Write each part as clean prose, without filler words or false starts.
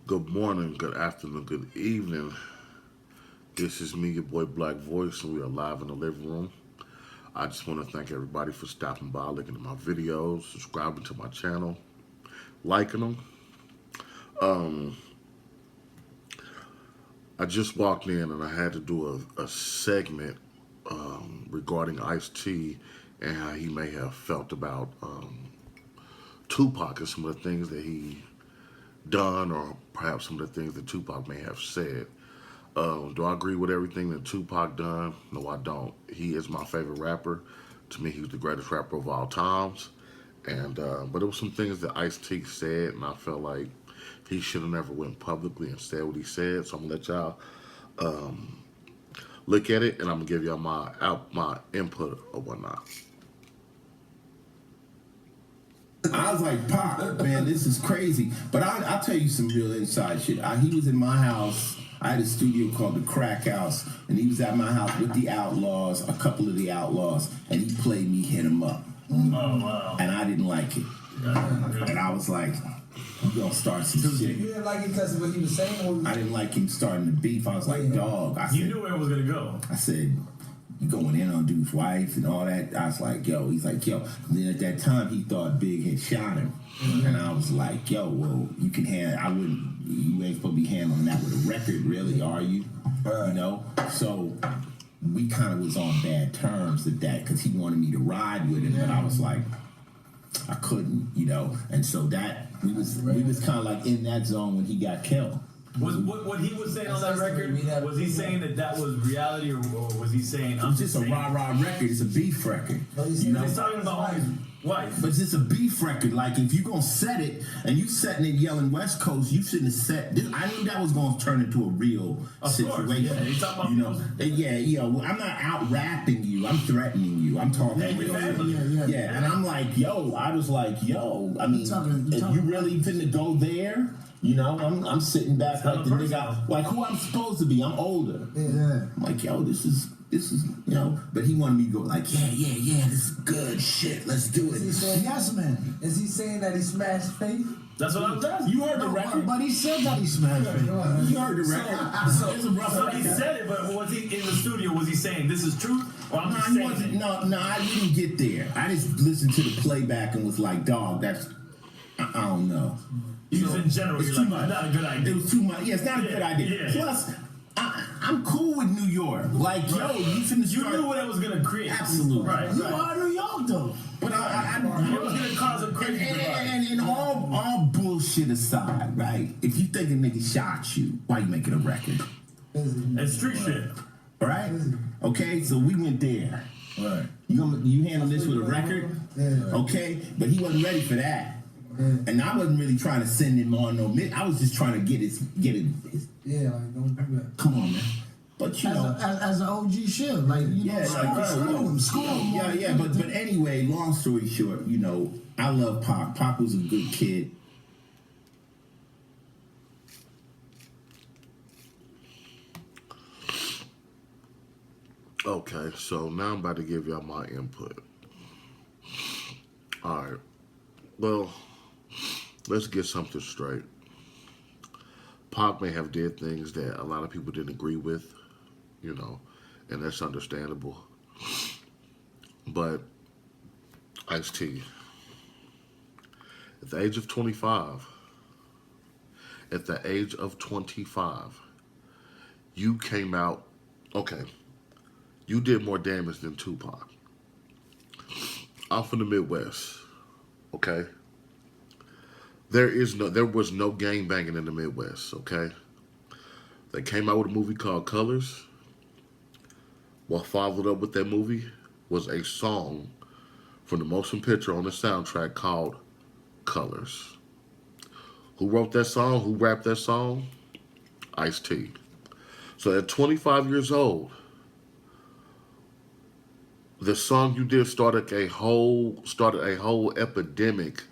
Good morning, good afternoon, good evening. This is me, your boy Black Voice, and we are live in the living room. I just want to thank everybody for stopping by, looking at my videos, subscribing to my channel, liking them. I just walked in and I had to do a segment regarding Ice-T and how he may have felt about Tupac and some of the things that he done, or perhaps some of the things that Tupac may have said. Do I agree with everything that Tupac done? No, I don't. He is my favorite rapper. To me, he's the greatest rapper of all times. And but there was some things that Ice-T said, and I felt like he should have never went publicly and said what he said. So I'm gonna let y'all look at it, and I'm gonna give y'all my input or whatnot. I was like, Pop, man, this is crazy. But I'll tell you some real inside shit. He was in my house. I had a studio called the Crack House, and he was at my house with the Outlaws, a couple of the Outlaws, and he played me Hit 'Em Up. Oh, wow. And I didn't like it. And I was like, I'm gonna start some shit. You didn't like it because of what he was saying? I didn't like him starting the beef. I was like, dog. You knew where it was going to go. I said, you going in on dude's wife and all that. I was like, yo. He's like, yo. And then at that time, he thought Big had shot him. And I was like, yo, well, you can you ain't supposed to be handling that with a record, really, are you? You know? So we kind of was on bad terms at that because he wanted me to ride with him. But I was like, I couldn't, you know? And so that, we was kind of like in that zone when he got killed. Was what he was saying on that record, was he saying that was reality, or was he saying, I'm just a rah-rah record. It's a beef record. You know, he's talking about his wife. But it's a beef record. Like, if you're going to set it, and you setting it yelling West Coast, you shouldn't have set this. I knew that was going to turn into a real situation. Course, yeah. He's talking about, you know, I'm not out-rapping you. I'm threatening you. I'm talking real. Yeah, and I'm like, I was like, I mean, if you really finna go there, you know, I'm sitting back like the nigga, like who I'm supposed to be. I'm older. Yeah. I'm like, this is, you know. But he wanted me to go like, yeah, this is good shit. Let's do it. Is he saying, yes, man? Is he saying that he smashed Faith? That's what I was asking. You heard the record, but he said that he smashed Faith. You heard the record. So he said it, but was he in the studio? Was he saying this is truth, or I'm just saying it? No, I didn't get there. I just listened to the playback and was like, dog, that's, I don't know. Just in general, you're like, not a good idea. It was too much. Yeah, it's not a good idea. Yeah. Plus, I'm cool with New York. Like, you finna You start. knew what it was going to create. Absolutely. Right. You are New York, though. But It was going to cause a crazy and all bullshit aside, right? If you think a nigga shot you, why you making a record? It's street shit. Right? Okay, so we went there. Right. You handle this with a record? Yeah. Okay? But he wasn't ready for that. And I wasn't really trying to send him on no I was just trying to get it. Yeah, like, don't do that. Come on, man. But you know, as an OG shit, like, you know, school. Yeah. But anyway, long story short, you know, I love Pac. Pac was a good kid. Okay, so now I'm about to give y'all my input. All right. Well, let's get something straight. Pac may have did things that a lot of people didn't agree with, you know, and that's understandable. But Ice-T, at the age of 25, you came out, okay, you did more damage than Tupac. I'm from the Midwest. Okay, there was no gang banging in the Midwest. Okay, they came out with a movie called Colors. What followed up with that movie was a song from the motion picture on the soundtrack called Colors. Who wrote that song? Who rapped that song? Ice-T. So at 25 years old, the song you did started a whole epidemic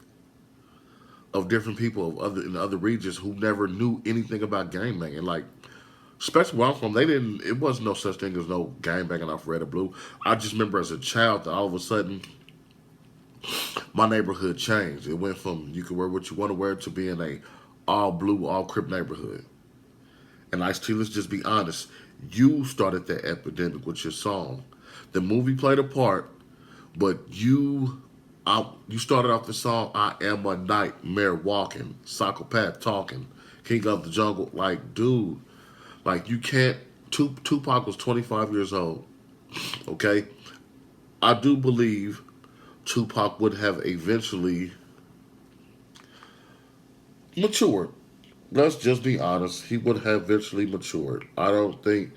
of different people in other regions who never knew anything about gangbanging. Like, especially where I'm from, it wasn't no such thing as no gangbanging off Red or Blue. I just remember as a child that all of a sudden my neighborhood changed. It went from you can wear what you want to wear to being a all blue, all Crip neighborhood. And Ice-T, let's just be honest. You started that epidemic with your song. The movie played a part, but you started off the song, I am a nightmare walking, psychopath talking, king of the jungle. Like, dude, like you can't, Tupac was 25 years old, okay? I do believe Tupac would have eventually matured. Let's just be honest. He would have eventually matured. I don't think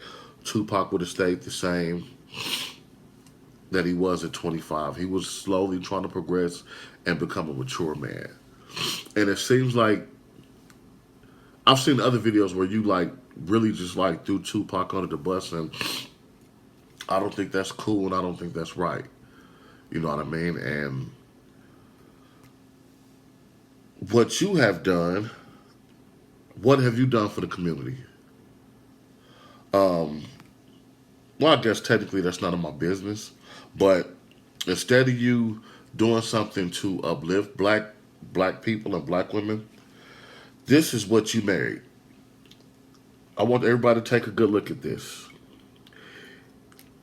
Tupac would have stayed the same that he was at 25. He was slowly trying to progress and become a mature man. And it seems like I've seen other videos where you like really just like threw Tupac under the bus, and I don't think that's cool and I don't think that's right. You know what I mean? And what you have done, what have you done for the community? Well, I guess technically that's none of my business, but instead of you doing something to uplift black people and black women, this is what you married. I want everybody to take a good look at this.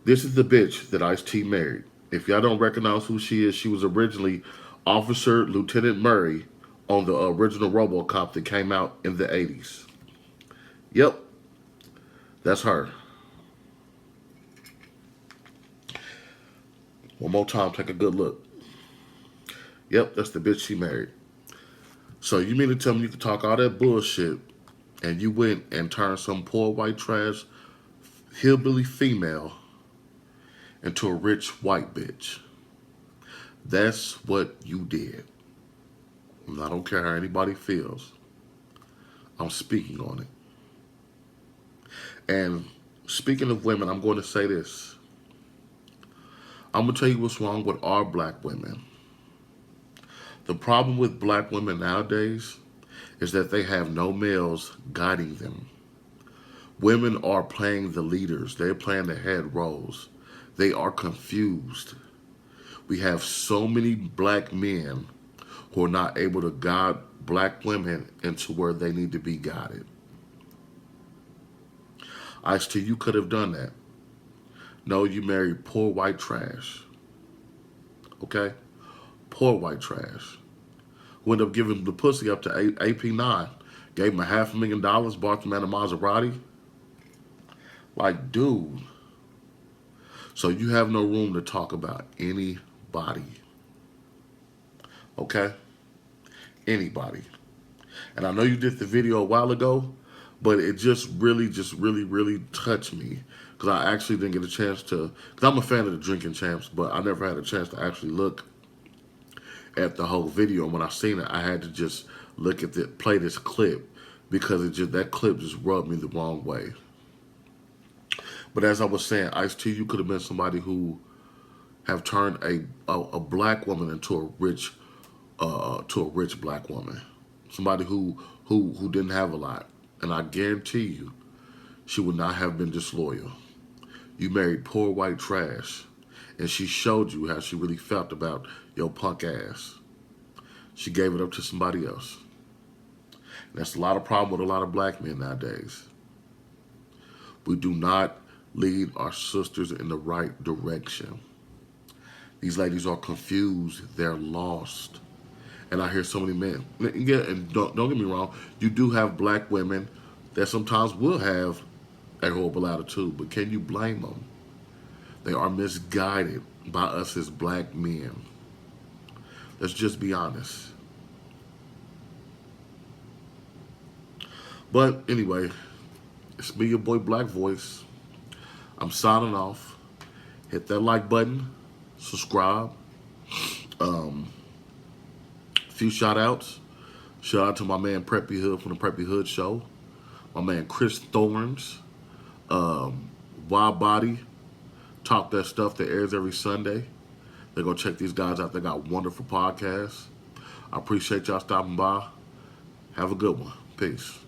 This is the bitch that Ice-T married. If y'all don't recognize who she is, she was originally Officer Lieutenant Murray on the original RoboCop that came out in the 80s. Yep, that's her. One more time, take a good look. Yep, that's the bitch she married. So you mean to tell me you could talk all that bullshit and you went and turned some poor white trash hillbilly female into a rich white bitch? That's what you did. And I don't care how anybody feels. I'm speaking on it. And speaking of women, I'm going to say this. I'm going to tell you what's wrong with our black women. The problem with black women nowadays is that they have no males guiding them. Women are playing the leaders. They're playing the head roles. They are confused. We have so many black men who are not able to guide black women into where they need to be guided. Ice-T, you could have done that. No, you married poor white trash. Okay? Poor white trash. Who ended up giving the pussy up to AP9. Gave him $500,000, bought the man a Maserati. Like, dude. So you have no room to talk about anybody. Okay? Anybody. And I know you did the video a while ago, but it just really touched me. Because I actually didn't get a chance to, because I'm a fan of the Drinking Champs, but I never had a chance to actually look at the whole video. And when I seen it, I had to just look at the, play this clip, because it just, that clip just rubbed me the wrong way. But as I was saying, Ice-T, you could have been somebody who have turned a black woman into a rich black woman. Somebody who didn't have a lot. And I guarantee you, she would not have been disloyal. You married poor white trash, and she showed you how she really felt about your punk ass. She gave it up to somebody else. And that's a lot of problem with a lot of black men nowadays. We do not lead our sisters in the right direction. These ladies are confused. They're lost. And I hear so many men. Yeah, and don't get me wrong. You do have black women that sometimes will have a horrible attitude, but can you blame them? They are misguided by us as black men. Let's just be honest. But anyway, it's me, your boy Black Voice. I'm signing off. Hit that like button. Subscribe. Few shout outs. Shout out to my man Preppy Hood from the Preppy Hood Show. My man Chris Thorns. Wild Body. Talk That Stuff that airs every Sunday. They're going to check these guys out. They got wonderful podcasts. I appreciate y'all stopping by. Have a good one. Peace.